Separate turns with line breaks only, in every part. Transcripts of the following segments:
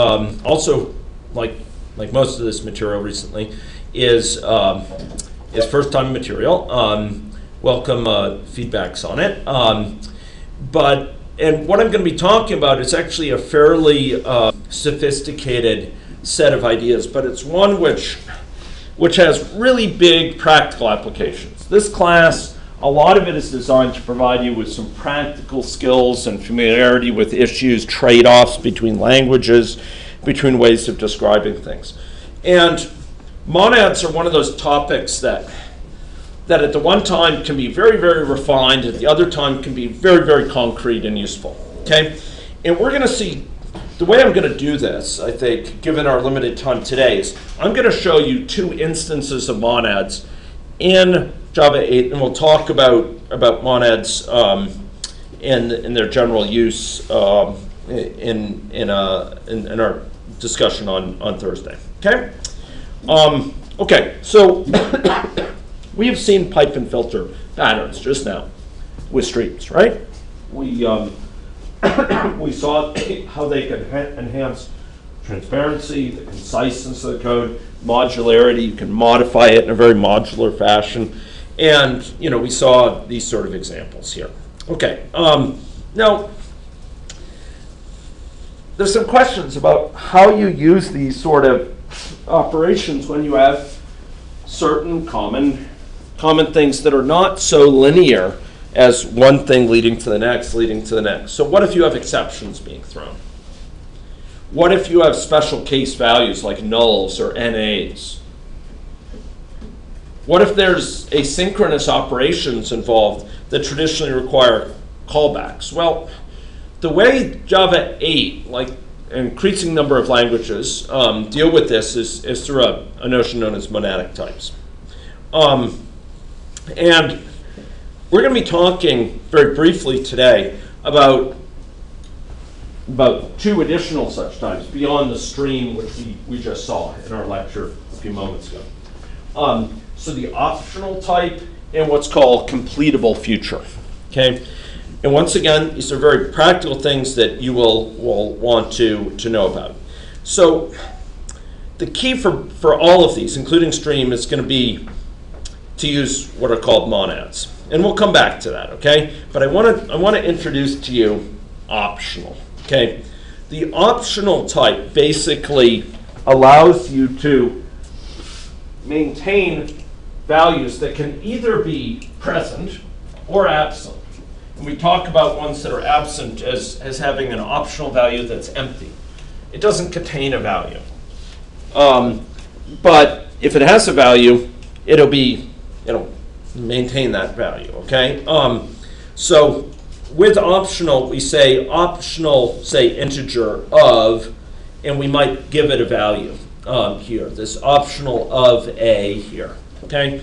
Also, like most of this material recently, is first-time material. Welcome feedbacks on it. And what I'm going to be talking about is actually a fairly sophisticated set of ideas, but it's one which has really big practical applications. This class, a lot of it is designed to provide you with some practical skills and familiarity with issues, trade-offs between languages, between ways of describing things. And monads are one of those topics that at the one time can be very, very refined, at the other time can be very, very concrete and useful, okay? And we're going to see, the way I'm going to do this, I think, given our limited time today, is I'm going to show you two instances of monads in Java 8, and we'll talk about monads in their general use in our discussion on Thursday, okay? Okay, so we have seen pipe and filter patterns just now with streams, right? We saw how they can enhance transparency, the conciseness of the code, modularity. You can modify it in a very modular fashion, and we saw these sort of examples here. Okay, now there's some questions about how you use these sort of operations when you have certain common things that are not so linear as one thing leading to the next, leading to the next. So what if you have exceptions being thrown? What if you have special case values like nulls or NAs? What if there's asynchronous operations involved that traditionally require callbacks? Well, the way Java 8, like an increasing number of languages, deal with this is through a notion known as monadic types. And we're going to be talking very briefly today about two additional such types beyond the stream which we just saw in our lecture a few moments ago. So the optional type and what's called completable future. Okay, and once again, these are very practical things that you will want to know about. So the key for all of these, including stream, is going to be to use what are called monads. And we'll come back to that, okay? But I want to introduce to you optional, okay? The optional type basically allows you to maintain values that can either be present or absent. And we talk about ones that are absent as having an optional value that's empty. It doesn't contain a value. But if it has a value, it'll maintain that value, okay? So with optional, we say optional, say integer of, and we might give it a value here, this optional of a here, okay?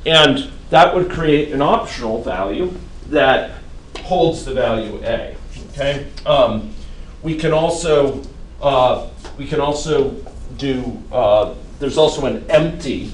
And that would create an optional value that holds the value a, okay? We can also do, there's also an empty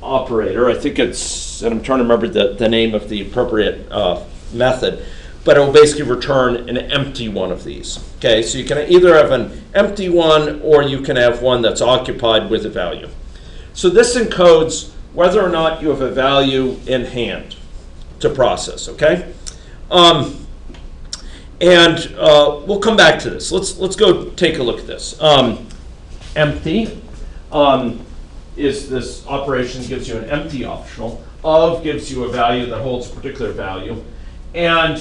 operator. I think it's, and I'm trying to remember the name of the appropriate method, but it will basically return an empty one of these. Okay, so you can either have an empty one or you can have one that's occupied with a value. So this encodes whether or not you have a value in hand to process, okay? We'll come back to this. Let's go take a look at this. Empty is this operation gives you an empty optional. Of gives you a value that holds a particular value. And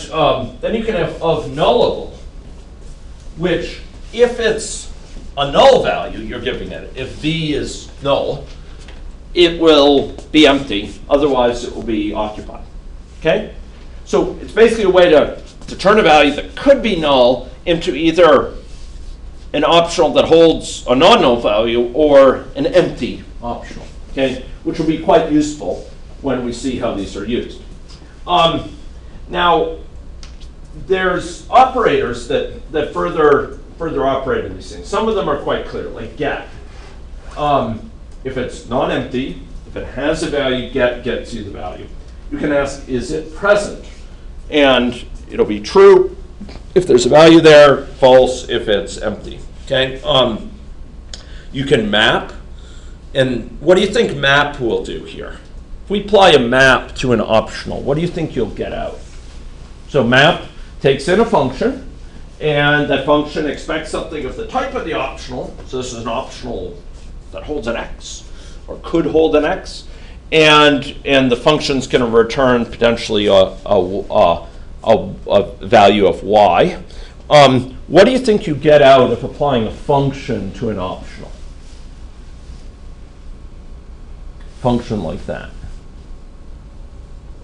then you can have of nullable, which if it's a null value you're giving it, if v is null, it will be empty. Otherwise it will be occupied. Okay? So it's basically a way to turn a value that could be null into either an optional that holds a non-null value or an empty optional, okay, which will be quite useful when we see how these are used. Now, there's operators that further operate in these things. Some of them are quite clear, like get. If it's non-empty, if it has a value, get gets you the value. You can ask, is it present? And it'll be true if there's a value there, false if it's empty. Okay, you can map, and what do you think map will do here? If we apply a map to an optional, what do you think you'll get out? So map takes in a function, and that function expects something of the type of the optional. So this is an optional that holds an x, or could hold an x, and the function's going to return potentially a value of y. What do you think you get out of applying a function to an optional? Function like that.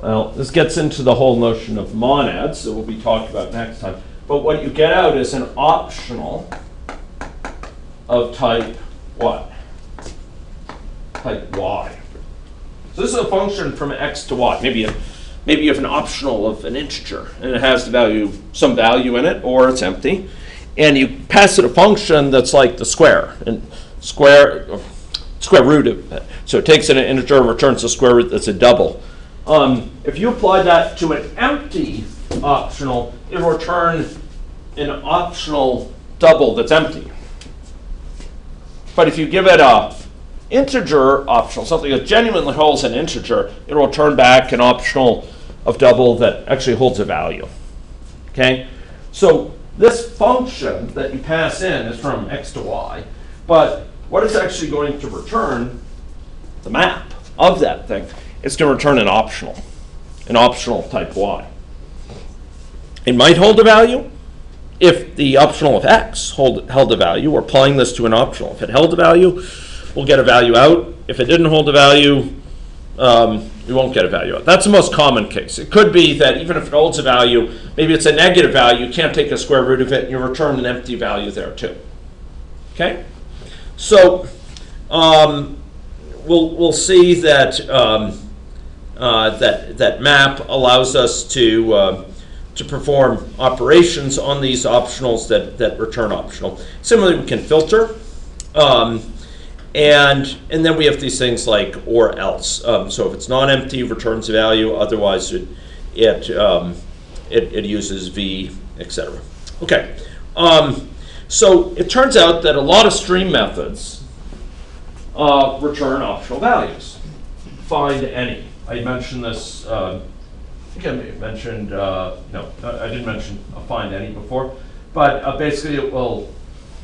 Well, this gets into the whole notion of monads that we'll be talking about next time. But what you get out is an optional of type what? Type y. So this is a function from x to y. Maybe you have an optional of an integer, and it has the value, some value in it, or it's empty. And you pass it a function that's like the square, and square root of it. So it takes in an integer and returns the square root that's a double. If you apply that to an empty optional, it will return an optional double that's empty. But if you give it a integer optional, something that genuinely holds an integer, it will return back an optional of double that actually holds a value. Okay? So this function that you pass in is from x to y, but what it's actually going to return, the map of that thing, it's going to return an optional type y. It might hold a value if the optional of x held a value. We're applying this to an optional. If it held a value, we'll get a value out. If it didn't hold a value, we won't get a value out. That's the most common case. It could be that even if it holds a value, maybe it's a negative value, you can't take a square root of it, and you return an empty value there too. Okay? So we'll see that that map allows us to perform operations on these optionals that return optional. Similarly, we can filter, and then we have these things like or else. So if it's non-empty, returns a value. Otherwise, it uses v, etc. Okay. So it turns out that a lot of stream methods return optional values. Find any. I mentioned this. I think I mentioned no, I didn't mention a find any before, but basically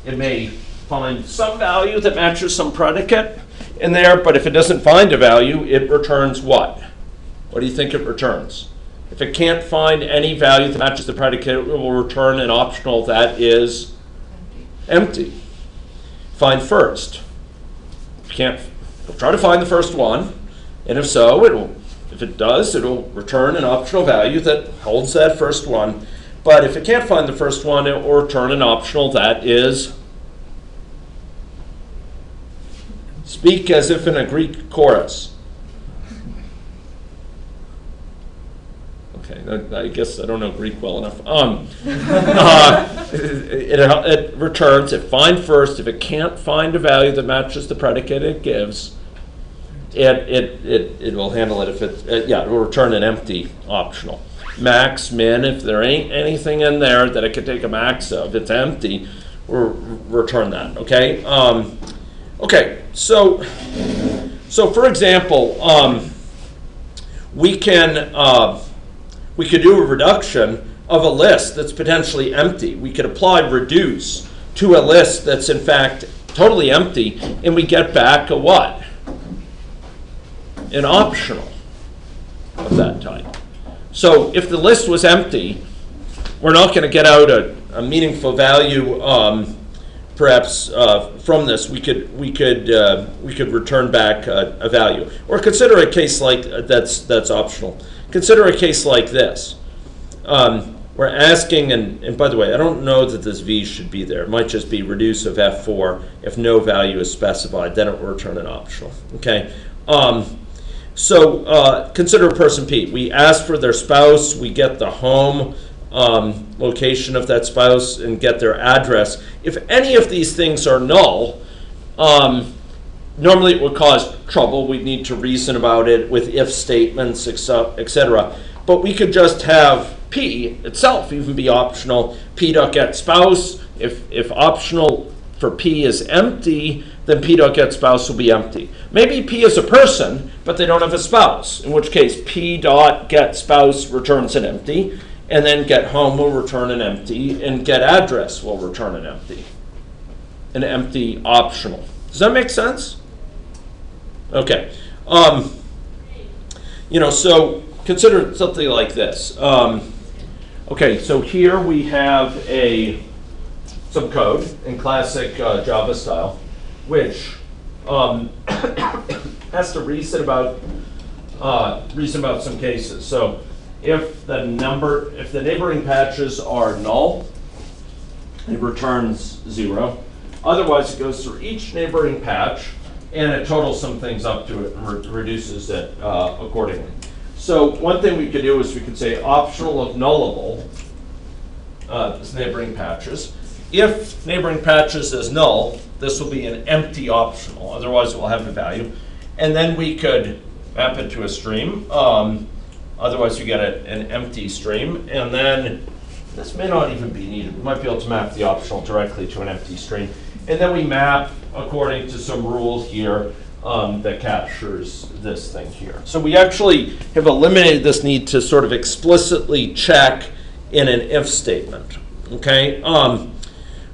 it may find some value that matches some predicate in there, but if it doesn't find a value, it returns what? What do you think it returns? If it can't find any value that matches the predicate, it will return an optional that is empty. Find first. If you can't, it'll try to find the first one, and if so, if it does, it'll return an optional value that holds that first one. But if it can't find the first one, it will return an optional that is, speak as if in a Greek chorus. Okay, I guess I don't know Greek well enough. It returns, it finds first. If it can't find a value that matches the predicate it gives, it will handle it. If it will return an empty optional. Max, min, if there ain't anything in there that it could take a max of, it's empty, we'll return that. Okay. Okay. So for example, we could do a reduction of a list that's potentially empty. We could apply reduce to a list that's in fact totally empty, and we get back a what? An optional of that type. So if the list was empty, we're not going to get out a meaningful value. Perhaps from this, we could return back a value. Or consider a case like that's optional. Consider a case like this. We're asking, and by the way, I don't know that this v should be there. It might just be reduce of f4 if no value is specified. Then it will return an optional. Okay. So consider person P. We ask for their spouse. We get the home location of that spouse and get their address. If any of these things are null, normally it would cause trouble. We'd need to reason about it with if statements, etc. But we could just have P itself even be optional. P.get spouse. If optional for P is empty, then P.getSpouse will be empty. Maybe P is a person, but they don't have a spouse, in which case P.getSpouse returns an empty, and then getHome will return an empty, and getAddress will return an empty optional. Does that make sense? Okay. So consider something like this. Okay, so here we have some code in classic Java style, which has to reason about some cases. So if the neighboring patches are null, it returns 0. Otherwise, it goes through each neighboring patch and it totals some things up to it and reduces it accordingly. So one thing we could do is we could say optional of nullable is neighboring patches. If neighboring patches is null, this will be an empty optional. Otherwise, it will have a value. And then we could map it to a stream. Otherwise, you get an empty stream. And then this may not even be needed. We might be able to map the optional directly to an empty stream. And then we map according to some rule here that captures this thing here. So we actually have eliminated this need to sort of explicitly check in an if statement. Okay.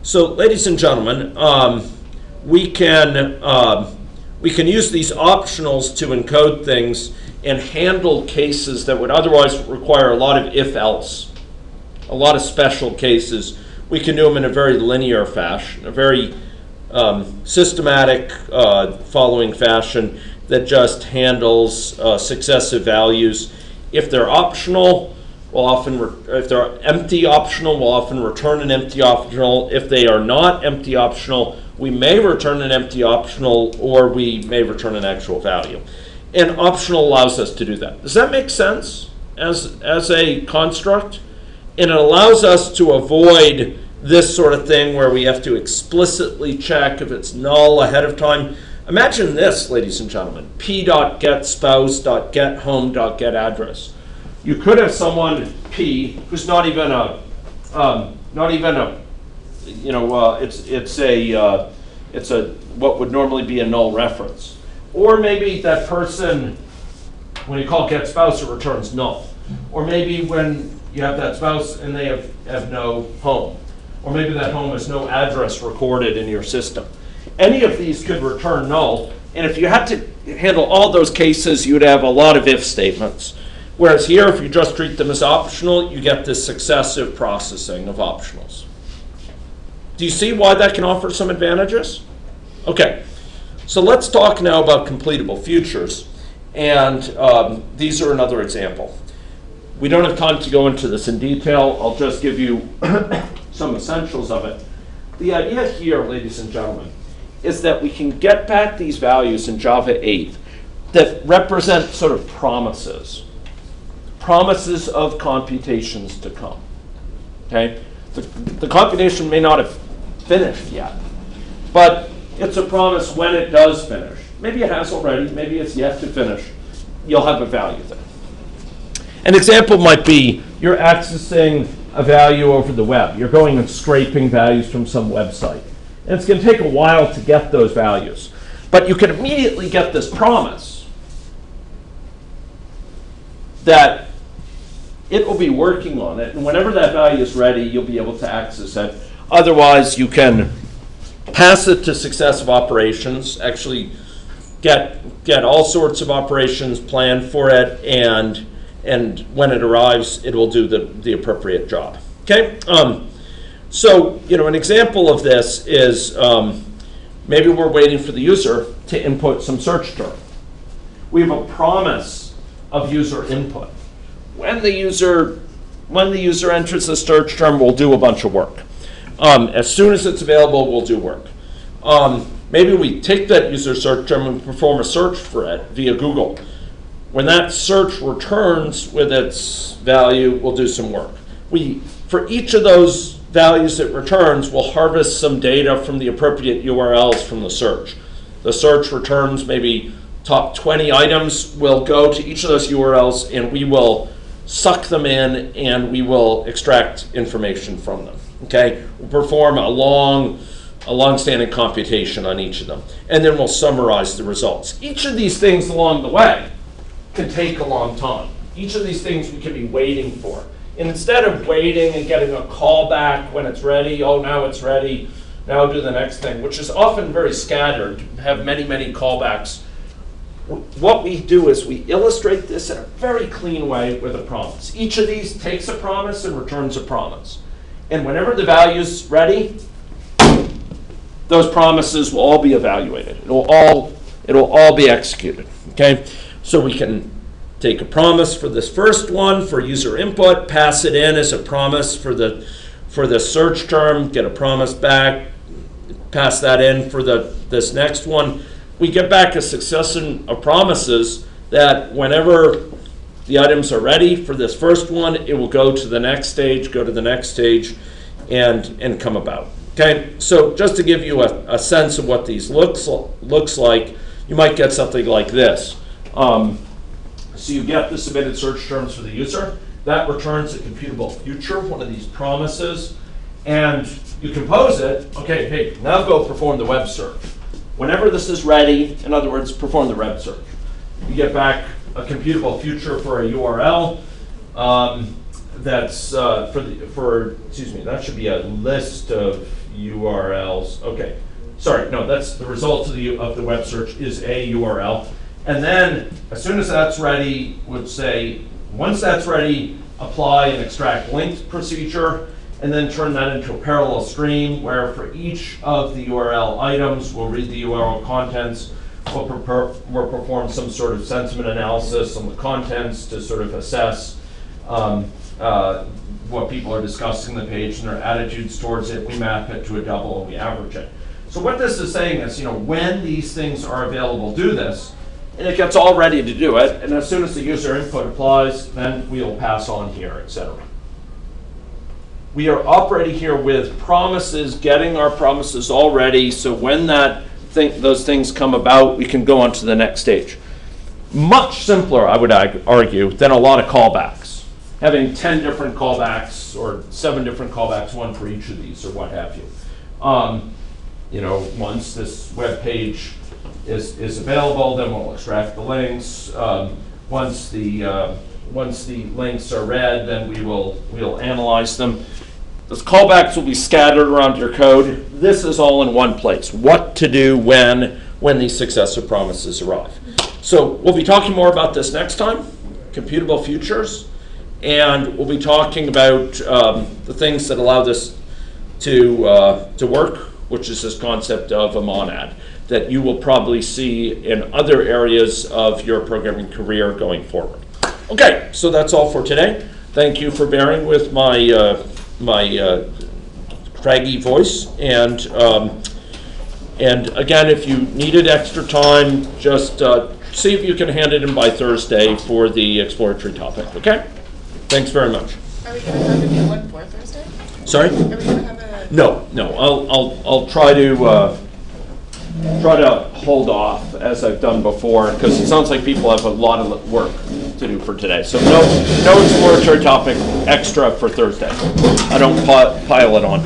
So, ladies and gentlemen, we can use these optionals to encode things and handle cases that would otherwise require a lot of if-else, a lot of special cases. We can do them in a very linear fashion, a very systematic following fashion that just handles successive values. If they're optional, if they're empty optional, we'll often return an empty optional. If they are not empty optional, we may return an empty optional, or we may return an actual value. And optional allows us to do that. Does that make sense as a construct? And it allows us to avoid this sort of thing where we have to explicitly check if it's null ahead of time. Imagine this, ladies and gentlemen: P.getSpouse.getHome.getAddress. You could have someone P who's not even a it's a what would normally be a null reference, or maybe that person, when you call getSpouse, it returns null, or maybe when you have that spouse and they have no home, or maybe that home has no address recorded in your system. Any of these could return null, and if you had to handle all those cases, you'd have a lot of if statements. Whereas here, if you just treat them as optional, you get this successive processing of optionals. Do you see why that can offer some advantages? Okay, so let's talk now about completable futures. And these are another example. We don't have time to go into this in detail. I'll just give you some essentials of it. The idea here, ladies and gentlemen, is that we can get back these values in Java 8 that represent sort of promises of computations to come. Okay? The computation may not have finished yet, but it's a promise when it does finish. Maybe it has already, maybe it's yet to finish. You'll have a value there. An example might be you're accessing a value over the web. You're going and scraping values from some website. And it's going to take a while to get those values. But you can immediately get this promise that it will be working on it, and whenever that value is ready, you'll be able to access it. Otherwise, you can pass it to successive operations, actually get all sorts of operations planned for it, and when it arrives, it will do the appropriate job. Okay? So, an example of this is maybe we're waiting for the user to input some search term. We have a promise of user input. When the user enters the search term, we'll do a bunch of work. As soon as it's available, we'll do work. Maybe we take that user search term and perform a search for it via Google. When that search returns with its value, we'll do some work. For each of those values it returns, we'll harvest some data from the appropriate URLs from the search. The search returns maybe top 20 items. We'll go to each of those URLs and we will suck them in and we will extract information from them. Okay? We'll perform a long a long-standing computation on each of them. And then we'll summarize the results. Each of these things along the way can take a long time. Each of these things we can be waiting for. And instead of waiting and getting a call back when it's ready, oh, now it's ready, now do the next thing, which is often very scattered, have many, many callbacks. What we do is we illustrate this in a very clean way with a promise. Each of these takes a promise and returns a promise. And whenever the value's ready, those promises will all be evaluated. It'll all be executed. Okay? So we can take a promise for this first one for user input, pass it in as a promise for the search term, get a promise back, pass that in for this next one. We get back a succession of promises that whenever the items are ready for this first one, it will go to the next stage, and come about. Okay, so just to give you a sense of what these looks like, you might get something like this. So you get the submitted search terms for the user. That returns a computable future, one of these promises, and you compose it. Okay, hey, now go perform the web search. Whenever this is ready, in other words, perform the web search. You get back a computable future for a URL. That's that should be a list of URLs. Okay, sorry, no, that's the result of the web search is a URL. And then, as soon as that's ready, would say, once that's ready, apply an extract link procedure, and then turn that into a parallel stream where for each of the URL items, we'll read the URL contents, we'll perform some sort of sentiment analysis on the contents to sort of assess what people are discussing the page and their attitudes towards it. We map it to a double and we average it. So what this is saying is, when these things are available, do this, and it gets all ready to do it, and as soon as the user input applies, then we'll pass on here, etc. We are operating here with promises, getting our promises all ready, so when those things come about, we can go on to the next stage. Much simpler, I would argue, than a lot of callbacks. Having 10 different callbacks or 7 different callbacks, one for each of these, or what have you. Once this web page is available, then we'll extract the links. Once the links are read, then we'll analyze them. Those callbacks will be scattered around your code. This is all in one place. What to do when these successive promises arrive. So we'll be talking more about this next time, computable futures, and we'll be talking about the things that allow this to work, which is this concept of a monad that you will probably see in other areas of your programming career going forward. Okay, so that's all for today. Thank you for bearing with my craggy voice, and again, if you needed extra time, just see if you can hand it in by Thursday for the exploratory topic. Okay, thanks very much.
Are we going to have a new one for Thursday?
Sorry?
Are we going to have a?
No. I'll try to hold off as I've done before, because it sounds like people have a lot of work to do for today. So no exploratory topic extra for Thursday. I don't pile it on.